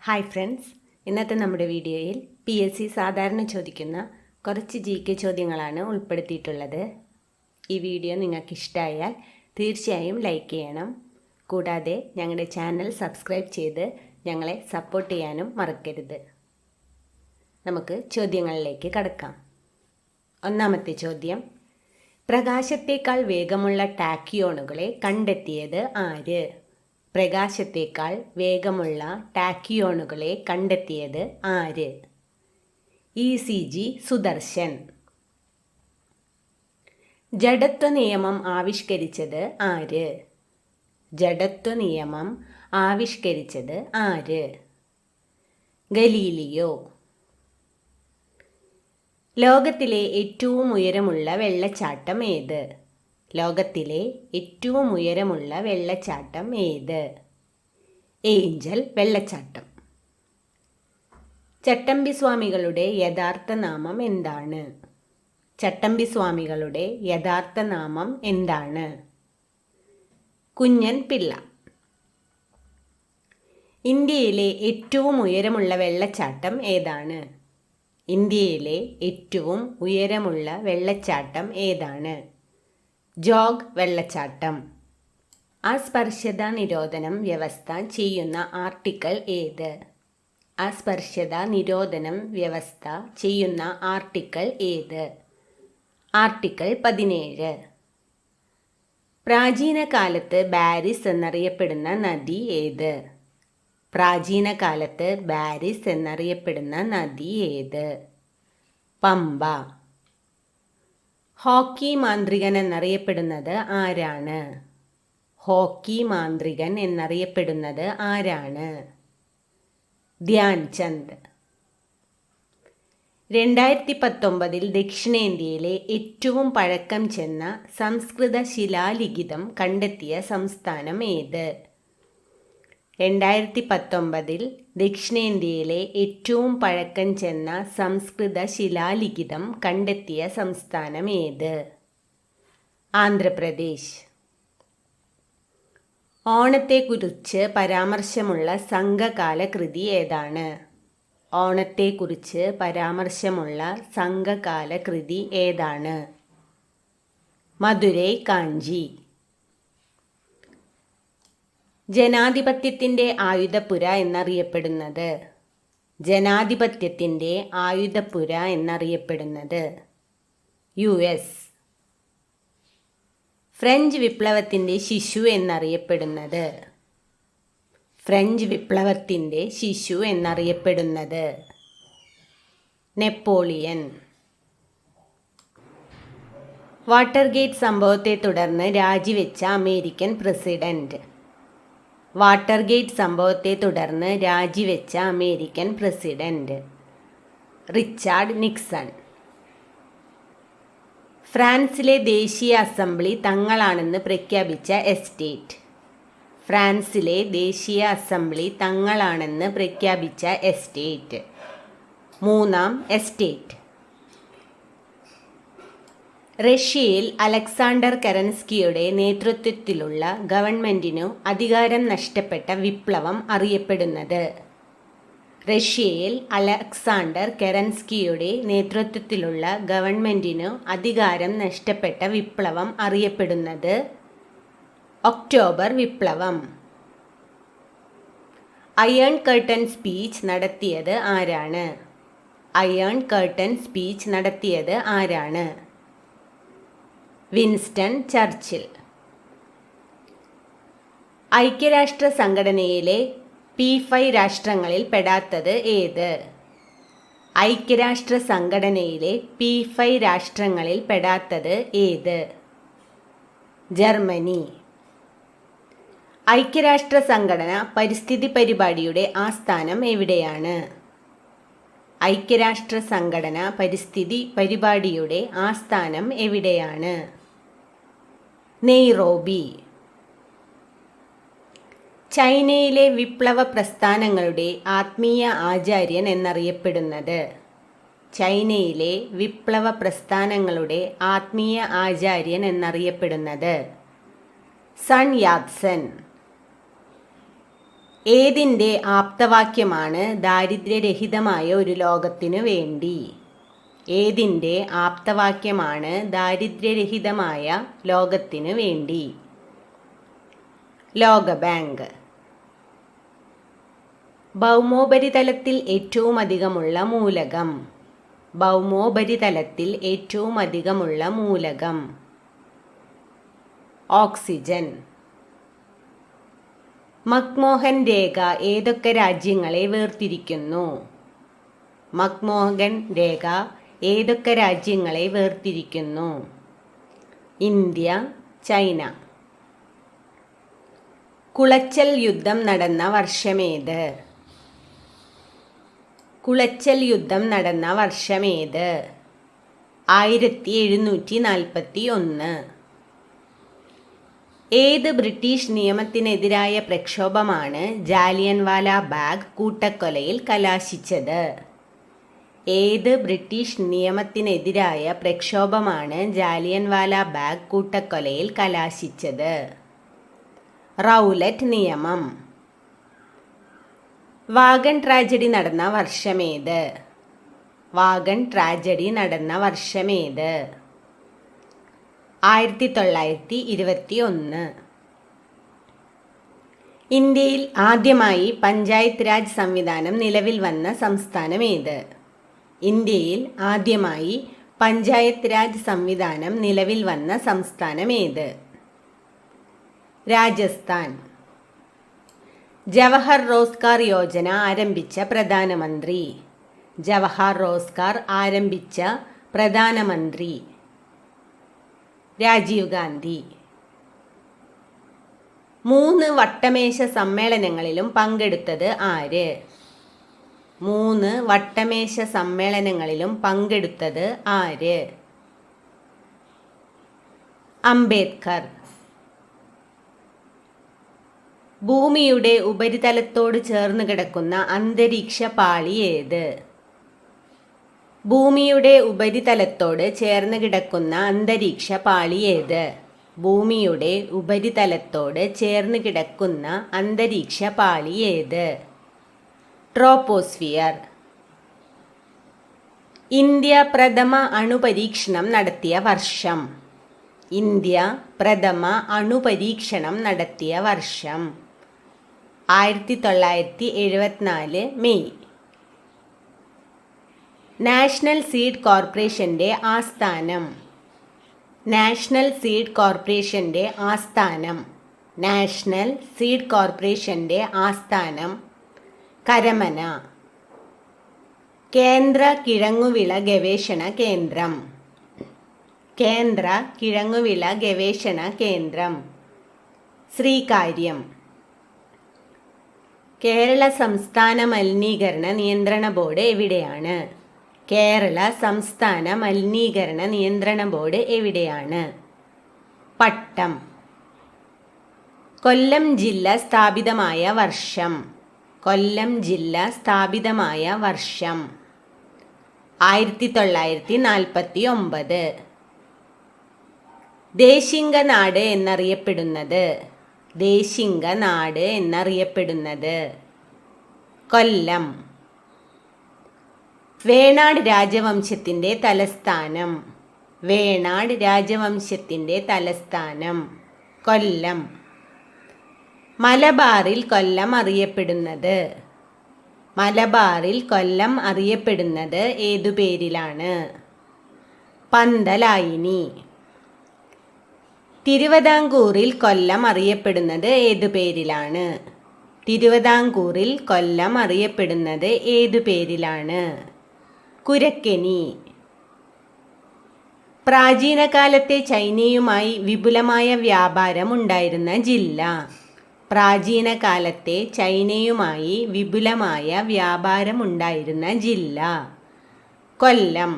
Hi friends, ഇന്നത്തെ നമ്മുടെ വീഡിയോയിൽ PSC സാധാരണ ചോദിക്കുന്ന കുറച്ച് GK ചോദ്യങ്ങളാണ് ഉൾപ്പെടുത്തിയിട്ടുള്ളത്. ഈ വീഡിയോ നിങ്ങൾക്ക് ഇഷ്ടമായാൽ തീർച്ചയായും ലൈക്ക് ചെയ്യണം. കൂടാതെ ഞങ്ങളുടെ ചാനൽ സബ്സ്ക്രൈബ് ചെയ്ത് ഞങ്ങളെ സപ്പോർട്ട് ചെയ്യാനും മറക്കരുത്. നമുക്ക് ചോദ്യങ്ങളിലേക്ക് കടക്കാം. ഒന്നാമത്തെ ചോദ്യം, പ്രകാശത്തേക്കാൾ വേഗമുള്ള ടാക്കിയോണുകളെ കണ്ടെത്തിയത് ആര്? പ്രകാശത്തേക്കാൾ വേഗമുള്ള ടാക്കിയോണുകളെ കണ്ടെത്തിയത് ആര്? ECG സുദർശൻ. ജഡത്വ നിയമം ആവിഷ്കരിച്ചത് ആര്? ജഡത്വ നിയമം ആവിഷ്കരിച്ചത് ആര്? ഗലീലിയോ. ലോകത്തിലെ ഏറ്റവും ഉയരമുള്ള വെള്ളച്ചാട്ടം ഏത്? ലോകത്തിലെ ഏറ്റവും ഉയരമുള്ള വെള്ളച്ചാട്ടം ഏത്? ഏഞ്ചൽ വെള്ളച്ചാട്ടം. ചട്ടമ്പിസ്വാമികളുടെ യഥാർത്ഥ നാമം എന്താണ്? ചട്ടമ്പിസ്വാമികളുടെ യഥാർത്ഥ നാമം എന്താണ്? കുഞ്ഞൻ പിള്ള. ഇന്ത്യയിലെ ഏറ്റവും ഉയരമുള്ള വെള്ളച്ചാട്ടം ഏതാണ്? ഇന്ത്യയിലെ ഏറ്റവും ഉയരമുള്ള വെള്ളച്ചാട്ടം ഏതാണ്? ജോഗ് വെള്ളച്ചാട്ടം. അസ്പർശ്യത നിരോധനം വ്യവസ്ഥ ചെയ്യുന്ന ആർട്ടിക്കിൾ ഏത്? അസ്പർശ്യത നിരോധനം വ്യവസ്ഥ ചെയ്യുന്ന ആർട്ടിക്കിൾ ഏത്? ആർട്ടിക്കിൾ 17. പ്രാചീന കാലത്ത് ബാരിസ് എന്നറിയപ്പെടുന്ന നദി ഏത്? പ്രാചീന കാലത്ത് ബാരിസ് എന്നറിയപ്പെടുന്ന നദി ഏത്? പമ്പ. ഹോക്കി മാന്ത്രികൻ എന്നറിയപ്പെടുന്നത് ആരാണ്? ഹോക്കി മാന്ത്രികൻ എന്നറിയപ്പെടുന്നത് ആരാണ്? ധ്യാൻ ചന്ദ്. 2019 ദക്ഷിണേന്ത്യയിലെ ഏറ്റവും പഴക്കം ചെന്ന സംസ്കൃത ശിലാലിഖിതം കണ്ടെത്തിയ സംസ്ഥാനം ഏത്? 2019 ദക്ഷിണേന്ത്യയിലെ ഏറ്റവും പഴക്കം ചെന്ന സംസ്കൃത ശിലാലിഖിതം കണ്ടെത്തിയ സംസ്ഥാനം ഏത്? ആന്ധ്രാപ്രദേശ്. ഓണത്തെക്കുറിച്ച് പരാമർശമുള്ള സംഘകാല കൃതി ഏതാണ്? ഓണത്തെക്കുറിച്ച് പരാമർശമുള്ള സംഘകാല കൃതി ഏതാണ്? മധുരൈ കാഞ്ചി. ജനാധിപത്യത്തിൻ്റെ ആയുധപ്പുര എന്നറിയപ്പെടുന്നത്? ജനാധിപത്യത്തിൻ്റെ ആയുധപ്പുര എന്നറിയപ്പെടുന്നത് US. ഫ്രഞ്ച് വിപ്ലവത്തിൻ്റെ ശിശു എന്നറിയപ്പെടുന്നത്? ഫ്രഞ്ച് വിപ്ലവത്തിൻ്റെ ശിശു എന്നറിയപ്പെടുന്നത് നെപ്പോളിയൻ. വാട്ടർഗേറ്റ് സംഭവത്തെ തുടർന്ന് രാജിവെച്ച അമേരിക്കൻ പ്രസിഡന്റ്? വാട്ടർഗേറ്റ് സംഭവത്തെ തുടർന്ന് രാജിവെച്ച അമേരിക്കൻ പ്രസിഡന്റ് റിച്ചാർഡ് നിക്സൺ. ഫ്രാൻസിലെ ദേശീയ അസംബ്ലി തങ്ങളാണെന്ന് പ്രഖ്യാപിച്ച എസ്റ്റേറ്റ്? ഫ്രാൻസിലെ ദേശീയ അസംബ്ലി തങ്ങളാണെന്ന് പ്രഖ്യാപിച്ച എസ്റ്റേറ്റ് മൂന്നാം എസ്റ്റേറ്റ്. റഷ്യയിൽ അലക്സാണ്ടർ കെറൻസ്കിയുടെ നേതൃത്വത്തിലുള്ള ഗവൺമെൻറ്റിനു അധികാരം നഷ്ടപ്പെട്ട വിപ്ലവം അറിയപ്പെടുന്നത്? റഷ്യയിൽ അലക്സാണ്ടർ കെറൻസ്കിയുടെ നേതൃത്വത്തിലുള്ള ഗവൺമെൻറ്റിനു അധികാരം നഷ്ടപ്പെട്ട വിപ്ലവം അറിയപ്പെടുന്നത് ഒക്ടോബർ വിപ്ലവം. അയൺ കർട്ടൻ സ്പീച്ച് നടത്തിയത് ആരാണ്? അയൺ കർട്ടൻ സ്പീച്ച് നടത്തിയത് ആരാണ്? Winston Churchill. ഐക്യരാഷ്ട്ര സംഘടനയിലെ P5 രാഷ്ട്രങ്ങളിൽ പെടാത്തത് ഏത്? ഐക്യരാഷ്ട്ര സംഘടനയിലെ P5 രാഷ്ട്രങ്ങളിൽ പെടാത്തത് ഏത്? ജർമ്മനി. ഐക്യരാഷ്ട്ര സംഘടന പരിസ്ഥിതി പരിപാടിയുടെ ആസ്ഥാനം എവിടെയാണ്? ഐക്യരാഷ്ട്ര സംഘടന പരിസ്ഥിതി പരിപാടിയുടെ ആസ്ഥാനം എവിടെയാണ്? നെയ്റോബി. ചൈനയിലെ വിപ്ലവ പ്രസ്ഥാനങ്ങളുടെ ആത്മീയ ആചാര്യൻ എന്നറിയപ്പെടുന്നത്? ചൈനയിലെ വിപ്ലവ പ്രസ്ഥാനങ്ങളുടെ ആത്മീയ ആചാര്യൻ എന്നറിയപ്പെടുന്നത് സൺ യാത്സൻ. ഏതിൻ്റെ ആപ്തവാക്യമാണ് ദാരിദ്ര്യരഹിതമായ ഒരു ലോകത്തിനു വേണ്ടി? ഏതിൻ്റെ ആപ്തവാക്യമാണ് ദാരിദ്ര്യരഹിതമായ ലോകത്തിനു വേണ്ടി? ലോകബാങ്ക്. ഭൗമോപരിതലത്തിൽ ഏറ്റവുമധികമുള്ള മൂലകം. ഭൗമോപരിതലത്തിൽ ഏറ്റവുമധികമുള്ള മൂലകം. ഓക്സിജൻ. മക്മോഹൻ രേഖ ഏതൊക്കെ രാജ്യങ്ങളെ വേർതിരിക്കുന്നു? മക്മോഹൻ രേഖ ഏതൊക്കെ രാജ്യങ്ങളെ വേർതിരിക്കുന്നു? India, China. കുളച്ചൽ യുദ്ധം നടന്ന വർഷമേത്? കുളച്ചൽ യുദ്ധം നടന്ന വർഷമേത്? 1741. ഏത് ബ്രിട്ടീഷ് നിയമത്തിനെതിരായ പ്രക്ഷോഭമാണ് ജാലിയൻവാല ബാഗ് കൂട്ടക്കൊലയിൽ കലാശിച്ചത്? ഏത് ബ്രിട്ടീഷ് നിയമത്തിനെതിരായ പ്രക്ഷോഭമാണ് ജാലിയൻവാല ബാഗ് കൂട്ടക്കൊലയിൽ കലാശിച്ചത്? റൗലറ്റ് നിയമം. വാഗൺ ട്രാജഡി നടന്ന വർഷമേത്? വാഗൺ ട്രാജഡി നടന്ന വർഷമേത്? 1921. ഇന്ത്യയിൽ ആദ്യമായി പഞ്ചായത്ത് രാജ് സംവിധാനം നിലവിൽ വന്ന സംസ്ഥാനം ഏത്? ഇന്ത്യയിൽ ആദ്യമായി പഞ്ചായത്ത് രാജ് സംവിധാനം നിലവിൽ വന്ന സംസ്ഥാനം ഏത്? രാജസ്ഥാൻ. ജവഹർ റോസ്ഗാർ യോജന ആരംഭിച്ച പ്രധാനമന്ത്രി. ജവഹർ റോസ്ഗാർ ആരംഭിച്ച പ്രധാനമന്ത്രി രാജീവ് ഗാന്ധി. 3 വട്ടമേശ സമ്മേളനങ്ങളിലും പങ്കെടുത്തത് ആര്? 3 വട്ടമേശ സമ്മേളനങ്ങളിലും പങ്കെടുത്തത് ആര്? അംബേദ്കർ. ഭൂമിയുടെ ഉപരിതലത്തോട് ചേർന്ന് കിടക്കുന്ന അന്തരീക്ഷ പാളി ഏത്? ഭൂമിയുടെ ഉപരിതലത്തോട് ചേർന്ന് കിടക്കുന്ന അന്തരീക്ഷ പാളി ഏത്? ഭൂമിയുടെ ഉപരിതലത്തോട് ചേർന്ന് കിടക്കുന്ന അന്തരീക്ഷ പാളി ഏത്? ട്രോപ്പോസ്ഫിയർ. ഇന്ത്യ പ്രഥമ അണുപരീക്ഷണം നടത്തിയ വർഷം. ഇന്ത്യ പ്രഥമ അണുപരീക്ഷണം നടത്തിയ വർഷം 1974 മെയ്. നാഷണൽ സീഡ് കോർപ്പറേഷൻ്റെ ആസ്ഥാനം. നാഷണൽ സീഡ് കോർപ്പറേഷൻ്റെ ആസ്ഥാനം. നാഷണൽ സീഡ് കോർപ്പറേഷൻ്റെ ആസ്ഥാനം കരമന. കേന്ദ്ര കിഴങ്ങുവിള ഗവേഷണ കേന്ദ്രം. കേന്ദ്ര കിഴങ്ങുവിള ഗവേഷണ കേന്ദ്രം ശ്രീകാര്യം. കേരള സംസ്ഥാന മലിനീകരണ നിയന്ത്രണ ബോർഡ് എവിടെയാണ്? കേരള സംസ്ഥാന മലിനീകരണ നിയന്ത്രണ ബോർഡ് എവിടെയാണ്? പട്ടം. കൊല്ലം ജില്ല സ്ഥാപിതമായ വർഷം. കൊല്ലം ജില്ല സ്ഥാപിതമായ വർഷം 1949. ദേശിംഗനാട് എന്നറിയപ്പെടുന്നത്. ദേശിംഗനാട് എന്നറിയപ്പെടുന്നത് കൊല്ലം. വേണാട് രാജവംശത്തിൻ്റെ തലസ്ഥാനം. വേണാട് രാജവംശത്തിൻ്റെ തലസ്ഥാനം കൊല്ലം. മലബാറിൽ കൊല്ലം അറിയപ്പെടുന്നത്. മലബാറിൽ കൊല്ലം അറിയപ്പെടുന്നത് ഏതു പേരിലാണ്? പന്തലായിനി. തിരുവിതാംകൂറിൽ കൊല്ലം അറിയപ്പെടുന്നത് ഏതു പേരിലാണ്? തിരുവിതാംകൂറിൽ കൊല്ലം അറിയപ്പെടുന്നത് ഏതു പേരിലാണ്? കുരക്കെനി. പ്രാചീന കാലത്തെ ചൈനയുമായി വിപുലമായ വ്യാപാരം ഉണ്ടായിരുന്ന ജില്ല. പ്രാചീന കാലത്തെ ചൈനയുമായി വിപുലമായ വ്യാപാരമുണ്ടായിരുന്ന ജില്ല കൊല്ലം.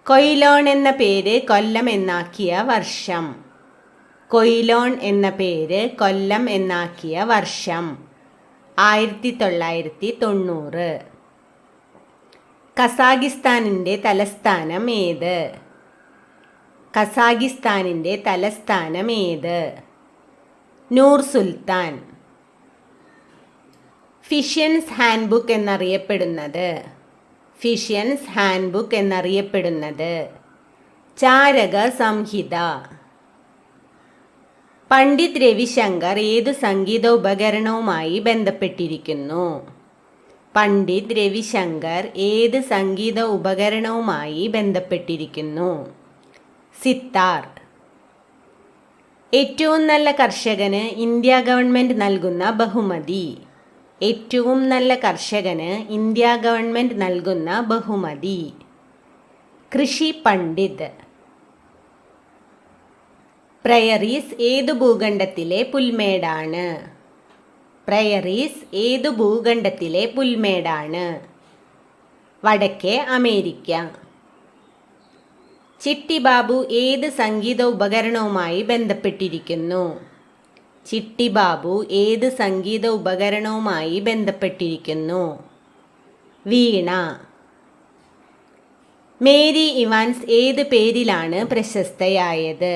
കൊയിലോൺ എന്ന പേര് കൊല്ലം എന്നാക്കിയ വർഷം. കൊയിലോൺ എന്ന പേര് കൊല്ലം എന്നാക്കിയ വർഷം 1990. കസാഖിസ്ഥാനിൻ്റെ തലസ്ഥാനം ഏത്? കസാഖിസ്ഥാനിൻ്റെ തലസ്ഥാനം ഏത്? നൂർ സുൽത്താൻ. ഫിഷ്യൻസ് ഹാൻഡ്ബുക്ക് എന്നറിയപ്പെടുന്നത് ഫിഷ്യൻസ് ഹാൻഡ്ബുക്ക് എന്നറിയപ്പെടുന്നത് ചാരക സംഹിത. പണ്ഡിറ്റ് രവിശങ്കർ ഏതു സംഗീത ഉപകരണവുമായി ബന്ധപ്പെട്ടിരിക്കുന്നു? പണ്ഡിറ്റ് രവിശങ്കർ ഏത് സംഗീത ഉപകരണവുമായി ബന്ധപ്പെട്ടിരിക്കുന്നു? സിത്താർ. ഏറ്റവും നല്ല കർഷകന് ഇന്ത്യ ഗവൺമെൻറ് നൽകുന്ന ബഹുമതി. ഏറ്റവും നല്ല കർഷകന് ഇന്ത്യ ഗവൺമെൻറ് നൽകുന്ന ബഹുമതി കൃഷി പണ്ഡിത്. പ്രയറീസ് ഏതു ഭൂഖണ്ഡത്തിലെ പുൽമേടാണ്? പ്രയറീസ് ഏതു ഭൂഖണ്ഡത്തിലെ പുൽമേടാണ്? വടക്കേ അമേരിക്ക. ചിട്ടി ബാബു ഏത് സംഗീത ഉപകരണവുമായി ബന്ധപ്പെട്ടിരിക്കുന്നു? ചിട്ടി ബാബു ഏത് സംഗീത ഉപകരണവുമായി ബന്ധപ്പെട്ടിരിക്കുന്നു? വീണ. മേരി ഇവാൻസ് ഏത് പേരിലാണ് പ്രശസ്തയായത്?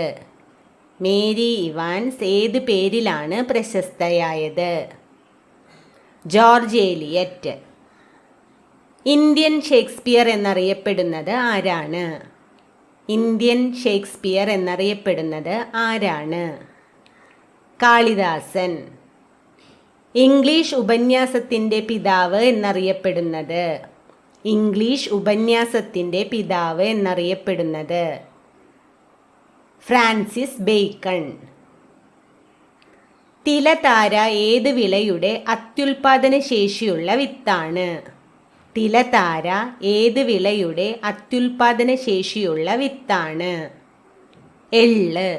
മേരി ഇവാൻസ് ഏത് പേരിലാണ് പ്രശസ്തയായത്? George Eliot. ഇന്ത്യൻ ഷേക്സ്പിയർ എന്നറിയപ്പെടുന്നത് ആരാണ്? ഇന്ത്യൻ ഷേക്സ്പിയർ എന്നറിയപ്പെടുന്നത് ആരാണ്? കാളിദാസൻ. ഇംഗ്ലീഷ് ഉപന്യാസത്തിൻ്റെ പിതാവ് എന്നറിയപ്പെടുന്നത്? ഇംഗ്ലീഷ് ഉപന്യാസത്തിൻ്റെ പിതാവ് എന്നറിയപ്പെടുന്നത് ഫ്രാൻസിസ് ബേക്കൺ. തിലതാര ഏത് വിളയുടെ അത്യുൽപാദന ശേഷിയുള്ള വിത്താണ്? തിലതാര ഏത് വിളയുടെ അത്യുൽപാദന ശേഷിയുള്ള വിത്താണ്? എള്ള്.